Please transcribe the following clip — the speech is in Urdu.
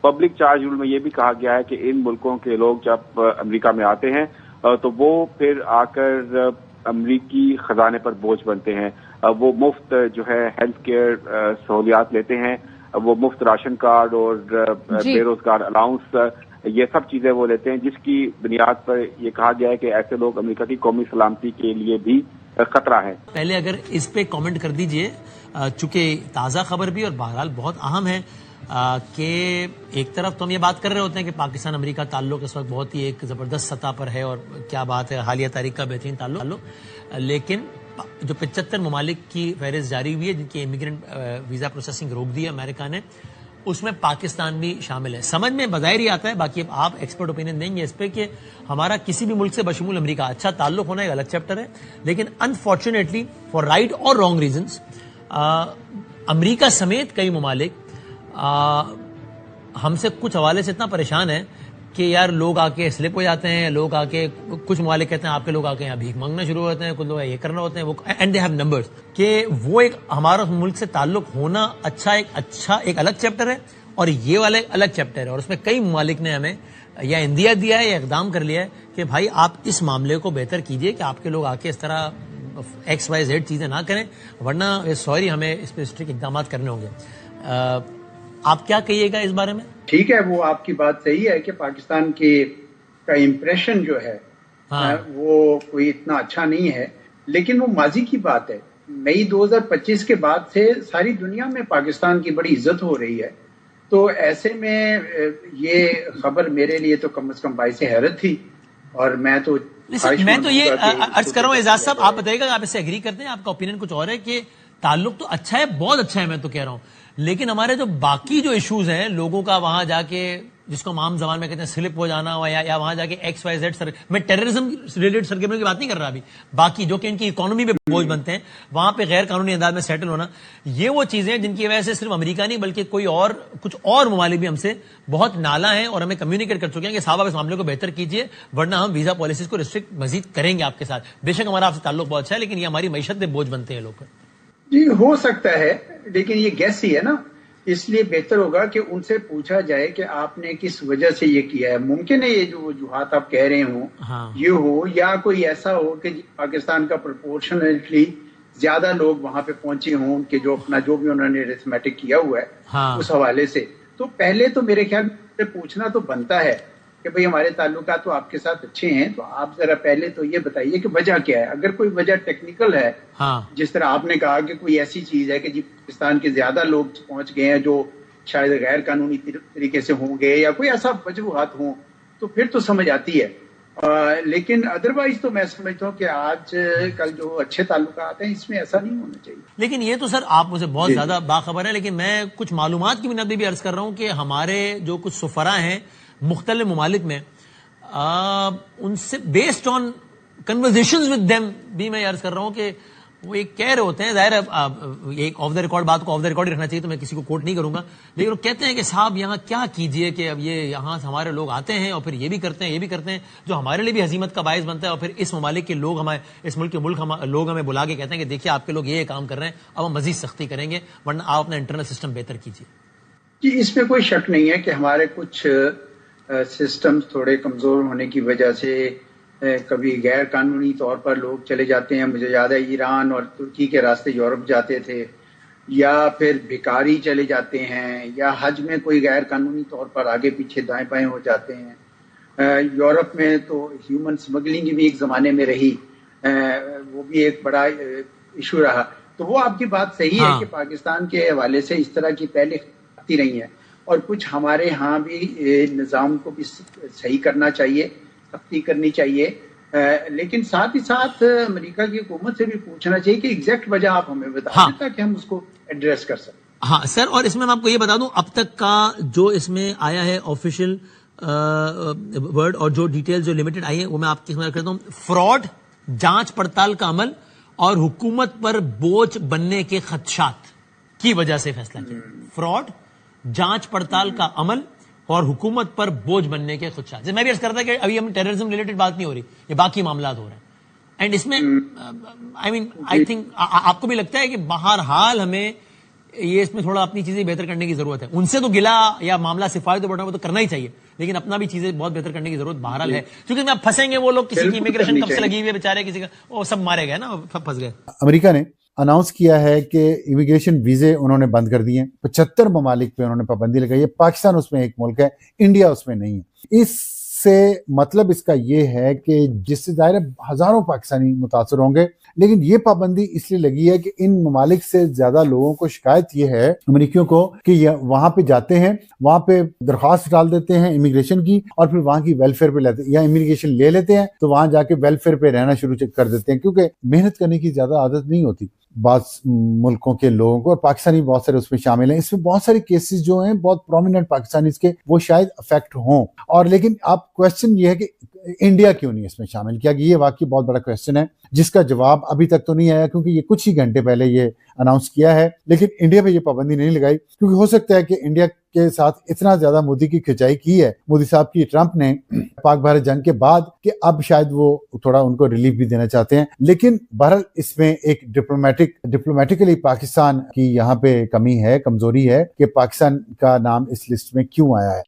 پبلک چارج رول میں یہ بھی کہا گیا ہے کہ ان ملکوں کے لوگ جب امریکہ میں آتے ہیں تو وہ پھر آ کر امریکی خزانے پر بوجھ بنتے ہیں. وہ مفت جو ہے ہیلتھ کیئر سہولیات لیتے ہیں, وہ مفت راشن کارڈ اور بے روزگار الاؤنس, یہ سب چیزیں وہ لیتے ہیں, جس کی بنیاد پر یہ کہا گیا ہے کہ ایسے لوگ امریکہ کی قومی سلامتی کے لیے بھی خطرہ ہے. پہلے اگر اس پہ کامنٹ کر دیجئے, چونکہ تازہ خبر بھی اور بہرحال بہت اہم ہے کہ ایک طرف تو ہم یہ بات کر رہے ہوتے ہیں کہ پاکستان امریکہ تعلق اس وقت بہت ہی ایک زبردست سطح پر ہے اور کیا بات ہے, حالیہ تاریخ کا بہترین تعلق, لیکن جو 75 ممالک کی فہرست جاری ہوئی ہے جن کی امیگرنٹ ویزا پروسیسنگ روک دی ہے امریکہ نے, اس میں پاکستان بھی شامل ہے. سمجھ میں بظاہر ہی آتا ہے, باقی اب آپ ایکسپرٹ اوپینین دیں گے اس پہ, کہ ہمارا کسی بھی ملک سے بشمول امریکہ اچھا تعلق ہونا ایک الگ چیپٹر ہے, لیکن انفارچونیٹلی فار رائٹ اور رانگ ریزنز امریکہ سمیت کئی ممالک ہم سے کچھ حوالے سے اتنا پریشان ہیں کہ یار لوگ آ کے سلپ ہو جاتے ہیں, لوگ آ کے کچھ ممالک کہتے ہیں آپ کے لوگ آ کے یہاں بھیک مانگنا شروع ہوتے ہیں, کچھ لوگ یہ کرنا ہوتے ہیں, وہ اینڈ دے ہیو نمبرز, کہ وہ ایک ہمارا ملک سے تعلق ہونا اچھا ایک الگ چیپٹر ہے اور یہ والا ایک الگ چیپٹر ہے. اور اس میں کئی ممالک نے ہمیں یا اندیا دیا ہے یا اقدام کر لیا ہے کہ بھائی آپ اس معاملے کو بہتر کیجئے کہ آپ کے لوگ آ کے اس طرح XYZ چیزیں نہ کریں, ورنہ سوری ہمیں اس پہ اسٹرکٹ اقدامات کرنے ہوں گے. آپ کیا کہیے گا اس بارے میں؟ ٹھیک ہے, وہ آپ کی بات صحیح ہے کہ پاکستان کا امپریشن جو ہے وہ کوئی اتنا اچھا نہیں ہے, لیکن وہ ماضی کی بات ہے. مئی 2025 کے بعد سے ساری دنیا میں پاکستان کی بڑی عزت ہو رہی ہے, تو ایسے میں یہ خبر میرے لیے تو کم از کم باعث حیرت تھی. اور میں تو یہ عرض کر رہا ہوں اعجاز صاحب, آپ بتائیے گا آپ اس سے ایگری کرتے ہیں, آپ کا اوپینین کچھ اور ہے کہ تعلق تو اچھا ہے, بہت اچھا ہے, میں تو کہہ رہا ہوں, لیکن ہمارے جو باقی جو ایشوز ہیں لوگوں کا وہاں جا کے, جس کو ہم عام زبان میں کہتے ہیں سلپ ہو جانا, یا وہاں جا کے XYZ میں ٹیررزم ریلیٹڈ سرگرمیوں کی بات نہیں کر رہا ابھی, باقی جو کہ ان کی اکانومی پہ بوجھ بنتے ہیں, وہاں پہ غیر قانونی انداز میں سیٹل ہونا, یہ وہ چیزیں ہیں جن کی وجہ سے صرف امریکہ نہیں بلکہ کچھ اور ممالک بھی ہم سے بہت نالا ہیں اور ہمیں کمیونیکیٹ کر چکے ہیں کہ صاحب آپ اس معاملے کو بہتر کیجیے, ورنہ ہم ویزا پالیسیز کو ریسٹرکٹ مزید کریں گے آپ کے ساتھ. بے شک ہمارا آپ سے تعلق بہت اچھا ہے, لیکن یہ ہماری معیشت پہ بوجھ بنتے ہیں لوگ. جی ہو سکتا ہے, لیکن یہ گیس ہی ہے نا, اس لیے بہتر ہوگا کہ ان سے پوچھا جائے کہ آپ نے کس وجہ سے یہ کیا ہے. ممکن ہے یہ جو وجوہات آپ کہہ رہے ہوں یہ ہو, یا کوئی ایسا ہو کہ پاکستان کا پرپورشنلی زیادہ لوگ وہاں پہ پہنچے ہوں کہ جو بھی انہوں نے ریتھمیٹک کیا ہوا ہے اس حوالے سے. تو پہلے تو میرے خیال میں پوچھنا تو بنتا ہے کہ بھئی ہمارے تعلقات تو آپ کے ساتھ اچھے ہیں, تو آپ ذرا پہلے تو یہ بتائیے کہ وجہ کیا ہے. اگر کوئی وجہ ٹیکنیکل ہے, جس طرح آپ نے کہا کہ کوئی ایسی چیز ہے کہ جی پاکستان کے زیادہ لوگ پہنچ گئے ہیں جو شاید غیر قانونی طریقے سے ہوں گے, یا کوئی ایسا وجوہات ہوں, تو پھر تو سمجھ آتی ہے. لیکن ادروائز تو میں سمجھتا ہوں کہ آج کل جو اچھے تعلقات ہیں اس میں ایسا نہیں ہونا چاہیے. لیکن یہ تو سر آپ مجھے بہت زیادہ باخبر ہے, لیکن میں کچھ معلومات کی بنیاد پہ بھی عرض کر رہا ہوں کہ ہمارے جو کچھ سفراء ہیں مختلف ممالک میں, ان سے بیسڈ آن کنورزیشنز ود دیم بھی میں عرض کر رہا ہوں کہ وہ ایک کہہ رہے ہوتے ہیں, ظاہر ہے ایک آف دا ریکارڈ بات کو آف دا ریکارڈ ہی رکھنا چاہیے, تو میں کسی کو کوٹ نہیں کروں گا, لیکن وہ کہتے ہیں کہ صاحب یہاں کیا کیجئے کہ اب یہ یہاں ہمارے لوگ آتے ہیں اور پھر یہ بھی کرتے ہیں جو ہمارے لیے بھی ہزیمت کا باعث بنتا ہے, اور پھر اس ممالک کے لوگ اس ملک کے لوگ ہمیں بلا کے کہتے ہیں کہ دیکھیے آپ کے لوگ یہ کام کر رہے ہیں, اب ہم مزید سختی کریں گے, ورنہ آپ اپنا انٹرنل سسٹم بہتر کیجیے. جی اس میں کوئی شک نہیں ہے کہ ہمارے کچھ سسٹم تھوڑے کمزور ہونے کی وجہ سے کبھی غیر قانونی طور پر لوگ چلے جاتے ہیں. مجھے یاد ہے ایران اور ترکی کے راستے یورپ جاتے تھے, یا پھر بھکاری چلے جاتے ہیں, یا حج میں کوئی غیر قانونی طور پر آگے پیچھے دائیں بائیں ہو جاتے ہیں. یورپ میں تو ہیومن اسمگلنگ بھی ایک زمانے میں رہی, وہ بھی ایک بڑا ایشو رہا. تو وہ آپ کی بات صحیح ہے کہ پاکستان کے حوالے سے اس طرح کی پہلے آتی رہی ہیں, اور کچھ ہمارے ہاں بھی نظام کو بھی صحیح کرنا چاہیے, سختی کرنی چاہیے, لیکن ساتھ ہی ساتھ امریکہ کی حکومت سے بھی پوچھنا چاہیے کہ ایگزیکٹ وجہ آپ ہمیں بتائیں تاکہ ہم اس کو ایڈریس کر سکیں. ہاں سر, اور اس میں آپ کو یہ بتا دوں اب تک کا جو اس میں آیا ہے آفیشیل ورڈ اور جو ڈیٹیل جو لمیٹڈ آئی ہے وہ میں آپ کی سمجھ کرتا ہوں. فراڈ, جانچ پڑتال کا عمل اور حکومت پر بوجھ بننے کے خدشات کی وجہ سے فیصلہ کیا. فراڈ, جانچ پڑتال کا عمل اور حکومت پر بوجھ بننے کے خدشات. جیسے میں بھی عرض کرتا کہ ابھی ہم ٹیررزم ریلیٹڈ بات نہیں ہو رہی, یہ باقی معاملات ہو رہے ہیں. اینڈ اس میں آئی تھنک آپ کو بھی لگتا ہے کہ بہرحال ہمیں یہ اس میں تھوڑا اپنی چیزیں بہتر کرنے کی ضرورت ہے. ان سے تو گلا یا معاملہ صفائی تو بڑھنا وہ تو کرنا ہی چاہیے, لیکن اپنا بھی چیزیں بہت بہتر کرنے کی ضرورت بہرحال ہے, کیونکہ میں پھنسیں گے وہ لوگ, کسی کی امیگریشن کب سے لگی ہوئی ہے بیچارے, کسی کا وہ سب مارے گئے نا, پھنس گئے. امریکہ نے اناؤنس کیا ہے کہ امیگریشن ویزے انہوں نے بند کر دیے ہیں. 75 ممالک پہ انہوں نے پابندی لگائی ہے. پاکستان اس میں ایک ملک ہے, انڈیا اس میں نہیں ہے. اس سے مطلب اس کا یہ ہے کہ جس سے ظاہر ہزاروں پاکستانی متاثر ہوں گے, لیکن یہ پابندی اس لیے لگی ہے کہ ان ممالک سے زیادہ لوگوں کو شکایت یہ ہے امریکیوں کو کہ وہاں پہ جاتے ہیں, وہاں پہ درخواست ڈال دیتے ہیں امیگریشن کی, اور پھر وہاں کی ویلفیئر پہ لیتے ہیں, یا امیگریشن لے لیتے ہیں تو وہاں جا کے ویلفیئر پہ رہنا شروع کر دیتے ہیں, کیونکہ محنت کرنے کی زیادہ عادت نہیں ہوتی بعض ملکوں کے لوگوں کو, اور پاکستانی بہت سارے اس میں شامل ہیں. اس میں بہت سارے کیسز جو ہیں بہت پرومیننٹ پاکستانیز کے, وہ شاید افیکٹ ہوں. اور لیکن آپ کوشچن یہ ہے کہ انڈیا کیوں نہیں اس میں شامل کیا, کہ یہ واقعی بہت بڑا کوشچن ہے جس کا جواب ابھی تک تو نہیں آیا, کیونکہ یہ کچھ ہی گھنٹے پہلے یہ اناؤنس کیا ہے. لیکن انڈیا پہ یہ پابندی نہیں لگائی, کیونکہ ہو سکتا ہے کہ انڈیا کے ساتھ اتنا زیادہ مودی کی کھچائی کی ہے مودی صاحب کی, ٹرمپ نے پاک بھارت جنگ کے بعد, کہ اب شاید وہ تھوڑا ان کو ریلیف بھی دینا چاہتے ہیں. لیکن بہرحال اس میں ایک ڈپلومیٹکلی پاکستان کی یہاں پہ کمی ہے, کمزوری ہے, کہ پاکستان کا نام اس لسٹ میں کیوں آیا ہے.